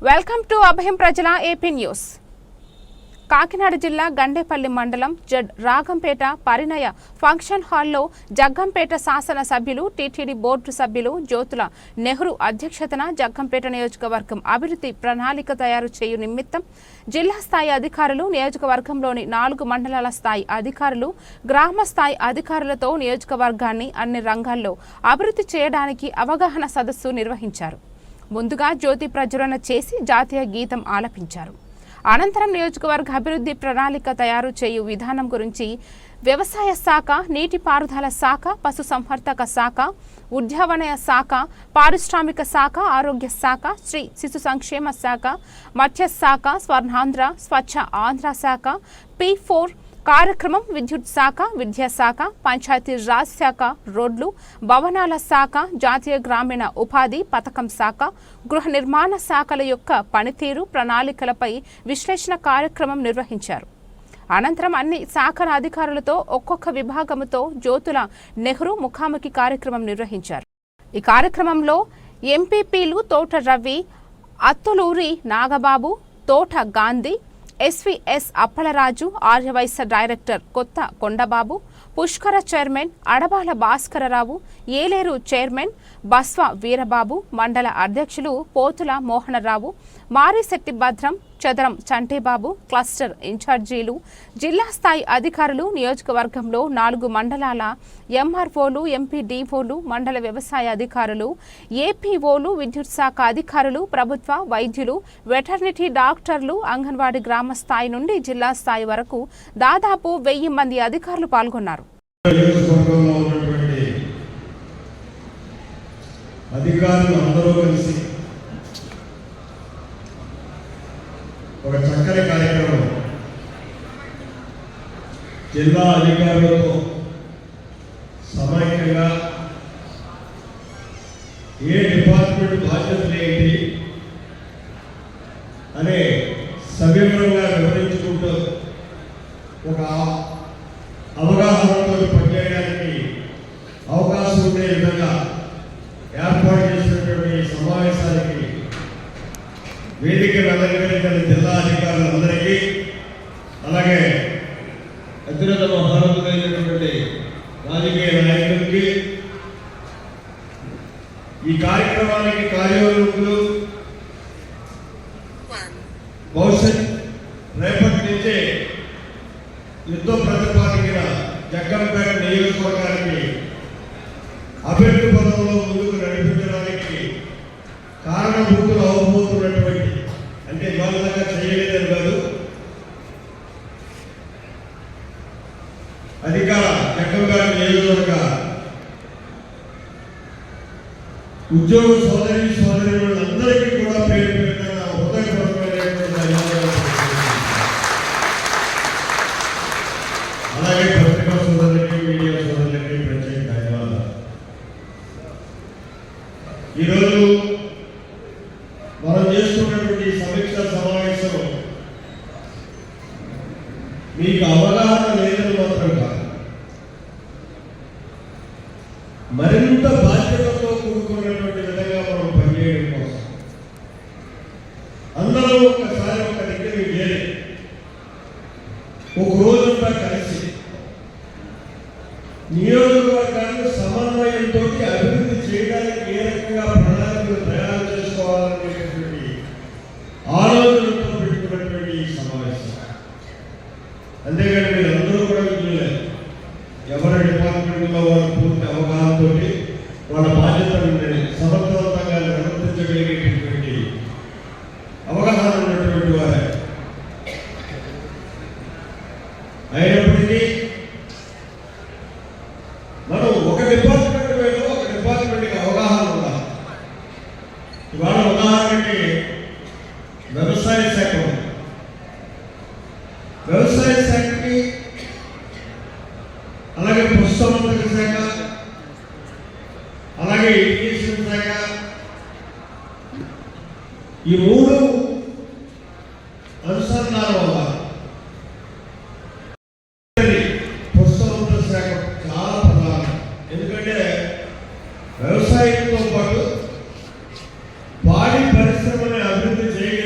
Welcome to అభయం ప్రజల AP news. Kakinada జిల్లా గండేపల్లి మండలం జడ్ రాగంపేట పరిణయ ఫంక్షన్ హాల్లో జగ్గంపేట శాసన సభ్యులు టీటీడీ బోర్డు సభ్యులు జ్యోతుల నెహ్రూ అధ్యక్షతన జగ్గంపేట నియోజకవర్గం అభివృద్ధి ప్రణాళిక తయారు చేయు నిమిత్తం జిల్లా స్థాయి అధికారులు, నియోజకవర్గంలోని 4 మండలాల స్థాయి అధికారులు, గ్రామ స్థాయి అధికారులతో నియోజకవర్గాన్ని అన్ని రంగాల్లో అభివృద్ధి చేయడానికి అవగాహన సదస్సు నిర్వహించారు. ముందుగా జ్యోతి ప్రజ్వలన చేసి జాతీయ గీతం ఆలపించారు. అనంతరం నియోజకవర్గ అభివృద్ధి ప్రణాళిక తయారు చేయు విధానం గురించి వ్యవసాయ శాఖ, నీటిపారుదల శాఖ, పశుసంవర్ధక శాఖ, ఉద్యానవన శాఖ, పారిశ్రామిక శాఖ, ఆరోగ్య శాఖ, స్త్రీ శిశు సంక్షేమ శాఖ, మత్స్య శాఖ, స్వర్ణాంధ్ర, స్వచ్ఛ ఆంధ్ర శాఖ, P4 కార్యక్రమం, విద్యుత్ శాఖ, విద్యాశాఖ, పంచాయతీ రాజ్ శాఖ, రోడ్లు, భవనాల శాఖ, జాతీయ గ్రామీణ ఉపాధి పథకం శాఖ, గృహ నిర్మాణ శాఖల యొక్క పనితీరు ప్రణాళికలపై విశ్లేషణ కార్యక్రమం నిర్వహించారు. అనంతరం అన్ని శాఖల అధికారులతో ఒక్కొక్క విభాగంతో జ్యోతుల నెహ్రూ ముఖాముఖి కార్యక్రమం నిర్వహించారు. ఈ కార్యక్రమంలో ఎంపీపీలు తోట రవి, అత్తులూరి నాగబాబు, తోట గాంధీ, ఎస్వీఎస్ అప్పలరాజు, ఆర్యవైశ్య డైరెక్టర్ కొత్త కొండబాబు, పుష్కర చైర్మన్ అడబాల భాస్కరరావు, ఏలేరు చైర్మన్ బస్వ వీరబాబు, మండల అధ్యక్షులు పోతుల మోహనరావు, మారిశెట్టి భద్రం, చదరం చంటేబాబు, క్లస్టర్ ఇన్ఛార్జీలు, జిల్లా స్థాయి అధికారులు, నియోజకవర్గంలో 4 మండలాల ఎంఆర్ఓలు, ఎంపీడీఓలు, మండల వ్యవసాయ అధికారులు, ఏపీఓలు, విద్యుత్ శాఖ అధికారులు, ప్రభుత్వ వైద్యులు, వెటర్నిటీ డాక్టర్లు, అంగన్వాడీ గ్రామ స్థాయి నుండి జిల్లా స్థాయి వరకు దాదాపు 1000 మంది అధికారులు పాల్గొన్నారు. ఒక చక్కని కార్యక్రమం జిల్లా అధికారులతో సమైక్యంగా ఏ డిపార్ట్మెంట్ బాధ్యతలు ఏంటి అనే సవివరంగా వివరించుకుంటూ ఒక అవగాహనతో పనిచేయడానికి అవకాశం ఉండే విధంగా ఏర్పాటు చేసినటువంటి సమావేశానికి వేదిక అలంకరించిన జిల్లా అధికారులందరికీ, అలాగే అత్యున్నత మహారథులైనటువంటి రాజకీయ నాయకులకి, ఈ కార్యక్రమానికి కార్యవర్గులు, భవిష్యత్ రేపటి నుంచే యుద్ధ ప్రతిపాదించిన జగ్గంపేట నియోజకవర్గానికి అభివృద్ధి పథంలో ముందుకు నడిపించడానికి కారణభూతులు అవబోతున్నటువంటి, అంటే ఇవాళ చేయలేదని కాదు, అధికార జగ్గంపేట నియోజకవర్గ ఉద్యోగ సోదరులందరికీ కూడా పేరు పెట్టిన హృదయపూర్వకమైనటువంటి అలాగే పత్రికా సోదరులకి, మీడియా సోదరులకి ప్రత్యేక ధన్యవాదాలు. ఈరోజు మనం చేస్తున్నటువంటి సమీక్ష సమావేశం మీకు అవగాహన లేదని మాత్రం కాదు, మరింత బాధ్యతతో కూడుకున్నటువంటి విధంగా మనం పనిచేయడం కోసం అందరూ ఒక్కసారి ఒక దగ్గరికి చేరి ఒక రోజంతా కలిసి నియోజకవర్గాన్ని సమన్వయంతో అభివృద్ధి చేయడానికి ఏ రకంగా ప్రణాళికలు తయారు చేసుకోవాలనేటువంటి ఆలోచనతో పెట్టుకున్నటువంటి ఈ సమావేశం. అంతేగాని మీరు అందరూ కూడా విజులే, ఎవరి డిపార్ట్మెంట్లో వాళ్ళ పూర్తి అవగాహనతో వాళ్ళ బాధ్యతలను సమర్థవంతంగా నిర్వర్తించగలిగేటటువంటి అవగాహన ఉన్నటువంటి వారే. అయినప్పటికీ మనం ఒక డిపార్ట్మెంట్ మీద ఒక డిపార్ట్మెంట్కి అవగాహన ఉండాలి. ఇవాళ ఉదాహరణకి వ్యవసాయ శాఖ ఉంది. వ్యవసాయ శాఖకి, అలాగే పశుసంవర్ధక శాఖ, అలాగే ఇరిగేషన్ శాఖ, ఈ 3 అనుసంధానం అవ్వాలి. పశుసంవర్ధక శాఖ చాలా ప్రధానం. ఎందుకంటే వ్యవసాయంతో పాటు పాడి పరిశ్రమని అభివృద్ధి చేయగలిగితే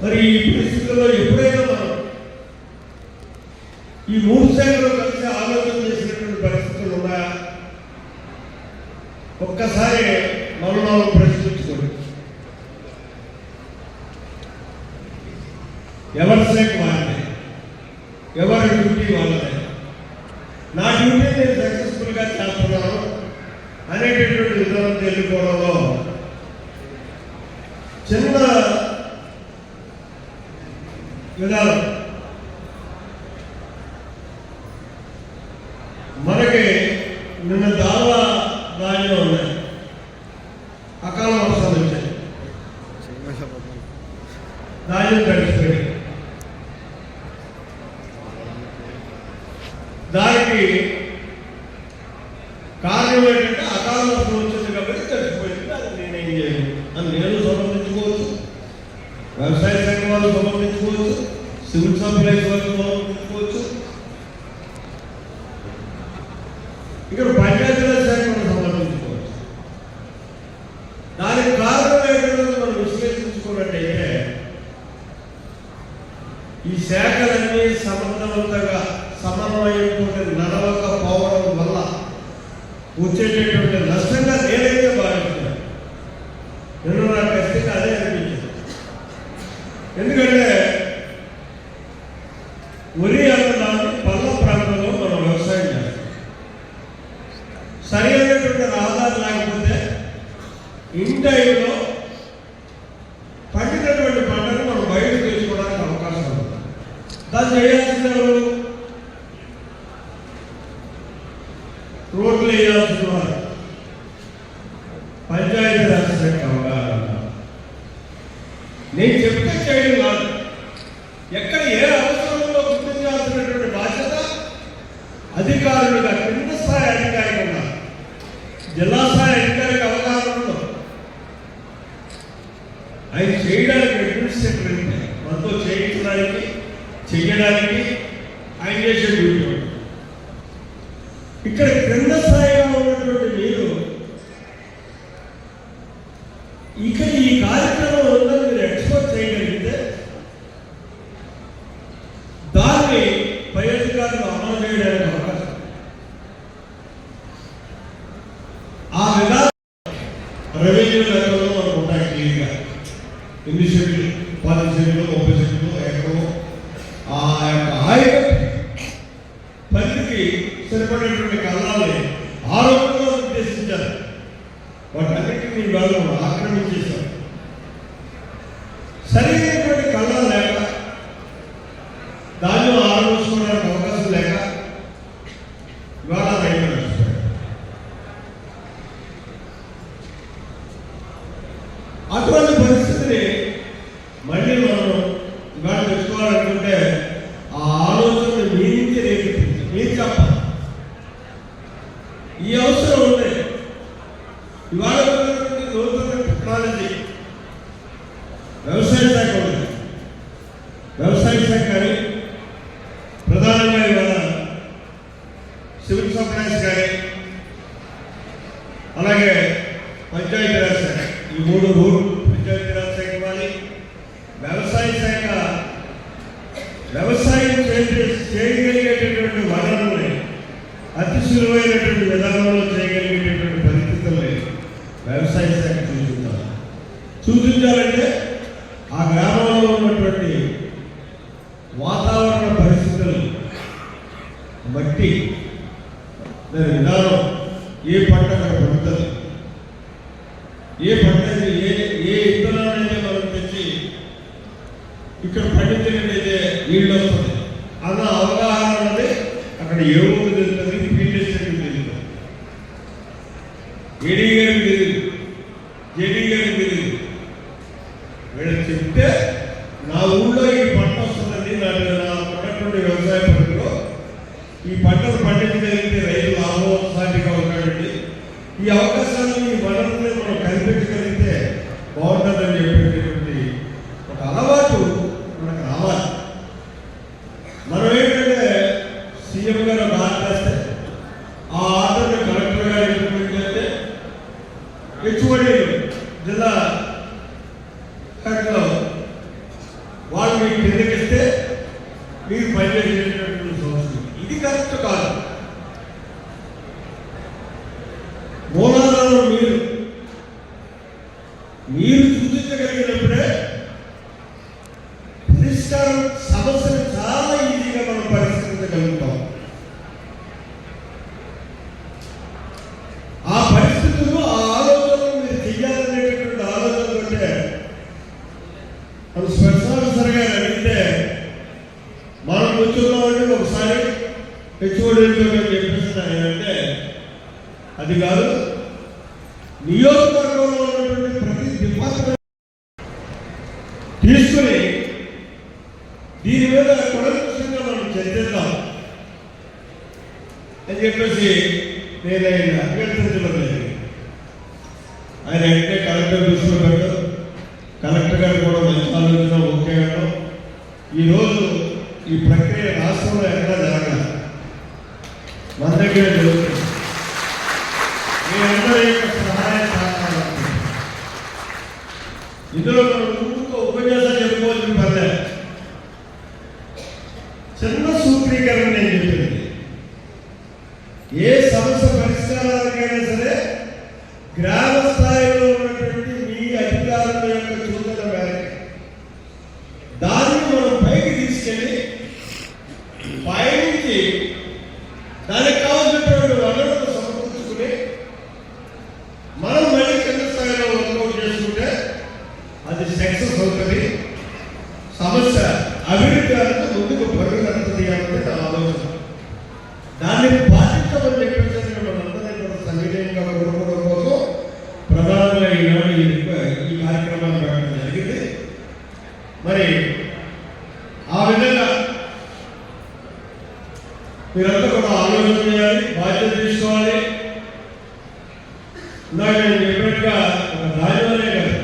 మరి ఈ పరిస్థితుల్లో ఎప్పుడైనా మనం ఈ మూడు శాఖలు కలిసి ఆలోచన చేసినటువంటి పరిస్థితులు ఉన్నాయా? ఒక్కసారి మనం ప్రశ్నించుకోండి. ఎవరి శాఖ వాళ్ళదే, ఎవరి డ్యూటీ వాళ్ళదే. నా డ్యూటీ నేను సక్సెస్ఫుల్గా చేస్తున్నాను అనేటటువంటి విధానం తెలుసుకోవడంలో చిన్న విధానం మనకి నిన్న ధాన్యం ఉన్నాయి, అకాల వర్షాలు వచ్చాయి, ధాన్యం తడిచిపోయి దానికి కారణం ఏంటంటే అకాల వర్షం వచ్చింది కాబట్టి తడిచిపోయింది. అది నేనేం చేయను అని నేను సమర్థించుకోవచ్చు, వ్యవసాయ శాఖ వాళ్ళు సమర్థించుకోవచ్చు, సివిల్ సప్లైస్ వాళ్ళు సమర్థించుకోవచ్చు, ఇక్కడ పంచాయతీరాజ్ శాఖ మనం సమర్థించుకోవచ్చు. దానికి కారణం ఏంటంటే మనం విశ్లేషించుకున్నట్టయితే ఈ శాఖలన్నీ సమర్థవంతంగా సమన్వయంతో నడవకపోవడం వల్ల వచ్చేటటువంటి నష్టంగా నేనైతే భావిస్తున్నాను. నేను నాకు ఖచ్చితంగా అదే అనిపించింది. ఎందుకంటే వరి అన్నదాన్ని పల్ల ప్రాంతంలో మనం వ్యవసాయం చేస్తాం. సరైనటువంటి ఆధారం లేకపోతే ఇన్ టైంలో పండినటువంటి పంటను మనం బయటకు తెచ్చుకోవడానికి అవకాశం ఉంది. దాన్ని చేయాల్సిన రోడ్లు వేయాల్సిన వారు పంచాయతీరాజ్ శాఖ అవగాహన. నేను చెప్తే చేయడం కాదు, ఎక్కడ ఏ అవసరంలో గుర్తించాల్సినటువంటి బాధ్యత అధికారులుగా కింద స్థాయి అధికారికి ఉన్నారు. జిల్లా స్థాయి అధికారికి అవగాహన ఉండదు. ఆయన చేయడానికి అడ్మినిస్ట్రేటర్ అంటే మనతో చేయించడానికి చెయ్యడానికి ఆయన చేసే డ్యూటీ ఉంటుంది. ఇక్కడ క్రింద స్థాయిగా ఉన్నటువంటి మీరు ఇక్కడ ఈ కార్యక్రమం ఉందని మీరు ఎక్స్పోర్ట్ చేయగలిగితే దాన్ని పై అధికారులు అమలు చేయడానికి అవకాశం. ఆ విధానం రెవెన్యూ లెక్కల్లో మనకు ఉంటాయి క్లియర్గా. ఎన్ని సెంట్లు, 10 సెంట్లు, 30 సెంట్లు, ఎక్కడో ఆ యొక్క ఆయకట్టు పరిధికి సరిపడేటువంటి కళ్ళాలని ఆరోగ్యంగా ఉద్దేశించారు. వాటన్నిటిని వాళ్ళు ఆక్రమించేశారు. సరైనటువంటి కళ్ళాలు లేక, దాన్ని ఆలోచించుకోవడానికి అవకాశం లేక ఇవాళ రైతులు నష్టపోయారు. అటువంటి పరిస్థితిని మళ్ళీ మనం ఇవాళ తెచ్చుకోవాలనుకుంటే ఆ ఆలోచన మీ నుంచి రేకెత్తింది. మీరు చెప్పాలి ఈ అవసరం ఉంది. ఇవాళ నూతన టెక్నాలజీ వ్యవసాయ శాఖ ఉంది. వ్యవసాయ శాఖ కానీ ప్రధానంగా ఇవాళ సివిల్ సప్లైస్ కానీ అలాగే పంచాయతీరాజ్ శాఖ, ఈ మూడు పంచాయతీరాజ్ శాఖ ఇవ్వాలి. వ్యవసాయ శాఖ వ్యవసాయం చేయగలిగేటటువంటి వనరుల్ని అతి సులువైనటువంటి విధానంలో చేయగలిగేటటువంటి పరిస్థితుల్ని వ్యవసాయ శాఖ సూచించాలంటే ఆ గ్రామంలో ఉన్నటువంటి వాతావరణ పరిస్థితులు బట్టి దాని విధానం, ఏ పంట అక్కడ పండుతుంది, ఏ పంట ఏ ఇత్తనాలైతే మనం తెచ్చి ఇక్కడ పండించినట్టయితే నీళ్ళు వస్తుంది అన్న అవగాహన అనేది అక్కడ ఏ ఊరు తెలుస్తుంది, ఫీల్డ్ ఎస్టేట్కి తెలియదు, ఏడీ గారికి తెలియదు, జేడీ గారికి తెలియదు. వీళ్ళు చెప్తే నా ఊళ్ళో ఈ పంట వస్తుందండి, నా ఉన్నటువంటి వ్యవసాయ పరిధిలో ఈ పంటను పండించగలిగితే రైతు లాభసాటిగా ఉంటాడండి, ఈ అవకాశాన్ని ఈ వనరుల్ని మనం కల్పించగలిగితే బాగుంటుందని చెప్పేటటువంటి ఒక అలవాటు మనకు రావాలి. మనం ఏంటంటే సీఎం గారు ఒక ఆర్డర్ వేస్తే ఆ ఆర్డర్ని కలెక్టర్ గారు ఇంప్లిమెంట్ చేస్తే హెచ్ఓడి జిల్లా శాఖలో మీకు కిందకిస్తే మీరు పనిచేసేటటువంటి సంస్థ. ఇది కరెక్ట్ కాదు. మూలాధారం మీరు సూచించగలిగినప్పుడే పరిష్కారం సమస్యను చాలా ఈజీగా మనం పరిష్కరించగలుగుతాం. ఆ పరిస్థితులు, ఆ ఆలోచనలు మీరు చెయ్యాలనేటటువంటి ఆలోచనలు అంటే మనం స్పెషాలిసరిగా అడిగితే మనం కూర్చున్నామంటే ఒకసారి హెచ్ఓడితో చెప్పేసి అంటే అది కాదు. నియోజకవర్గంలో ఉన్నటువంటి ప్రతి డిపార్ట్మెంట్ తీసుకుని దీని మీద కొనసాగా మనం చర్చిద్దాం అని చెప్పేసి నేను ఆయన అభ్యర్థించడం లేదు. ఆయన అంటే కలెక్టర్ దృష్టిలో పెట్టారు. కలెక్టర్ గారు కూడా మంచి ఆలోచన ఓకే అన్నాం. ఈరోజు ఈ ప్రక్రియ రాష్ట్రంలో ఎక్కడా జరగాలి, మన దగ్గర జరుగుతుంది. మీ అందరి యొక్క సహాయ సహకారాలు ఇందులో మనం ఊరుకో ఉపన్యాసాలు చెప్పుకోవాల్సిన పర్లేదు. చిన్న సూత్రీకరణ నేను చెప్పింది. ఏ సమస్య పరిష్కారానికైనా సరే గ్రామ స్థాయిలో ఉన్నటువంటి మీ అధికారుల యొక్క సూచన మేరకు దాన్ని మనం పైకి తీసుకెళ్ళి పైనుంచి దానికి కావాల్సినటువంటి వనరులను సమకూర్చుకుని మనం మళ్ళీ కింద స్థాయిలో వర్కౌట్ చేసుకుంటే అది సక్సెస్ అవుతుంది. సమస్య అభివృద్ధి అంతా ముందుకు పరుగుతుంది అన్నది నా ఆలోచన. దాన్ని పాటించమని చెప్పేసి మనందరినీ కూడా సవినయంగా కోరుకోవడం కోసం ప్రధానంగా ఈనాడు ఈ కార్యక్రమాన్ని పెట్టడం జరిగింది. మరి ఆ విధంగా మీరంతా కూడా ఆలోచన చేయాలి, బాధ్యత తీసుకోవాలి. నాకు నేను చెప్పినట్టుగా ఒక రాజధానే కాదు,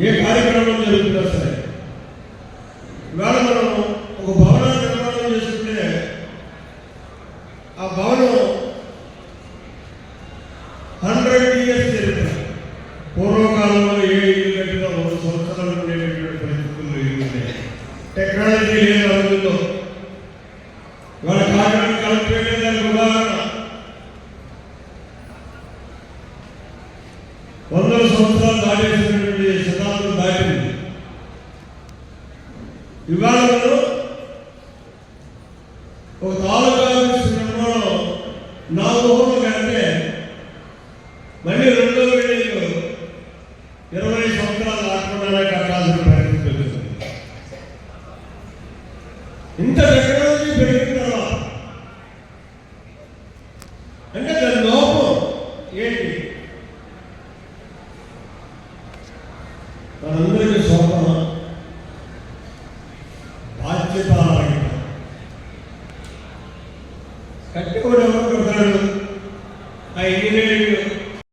ఏ కార్యక్రమం జరుగుతున్నా సరే ఇవాళ మనం ఒక భవనాన్ని నిర్మాణం చేసుకుంటే ఆ భవనం 100 years చరిత్ర. పూర్వకాలంలో ఏ ఇల్లు కట్టినా 100 సంవత్సరాలు ఉండేటటువంటి పరిస్థితుల్లో ఇల్లు ఉన్నాయి. టెక్నాలజీ లేదు అందులో. వాళ్ళ కాకినాడ కలెక్టరేట్ దానికి ఉదాహరణ. 100 సంవత్సరాలు దాటేసినటువంటి శతాబ్దం దాటింది. ఇవాళ ఒక తాలూకా నిర్మాణం 4 ఊహలు కంటే మళ్ళీ 2వ బిల్డింగ్ 20 సంవత్సరాలు దాటకుండానే కట్టాల్సిన పరిస్థితి వచ్చింది. ఇంత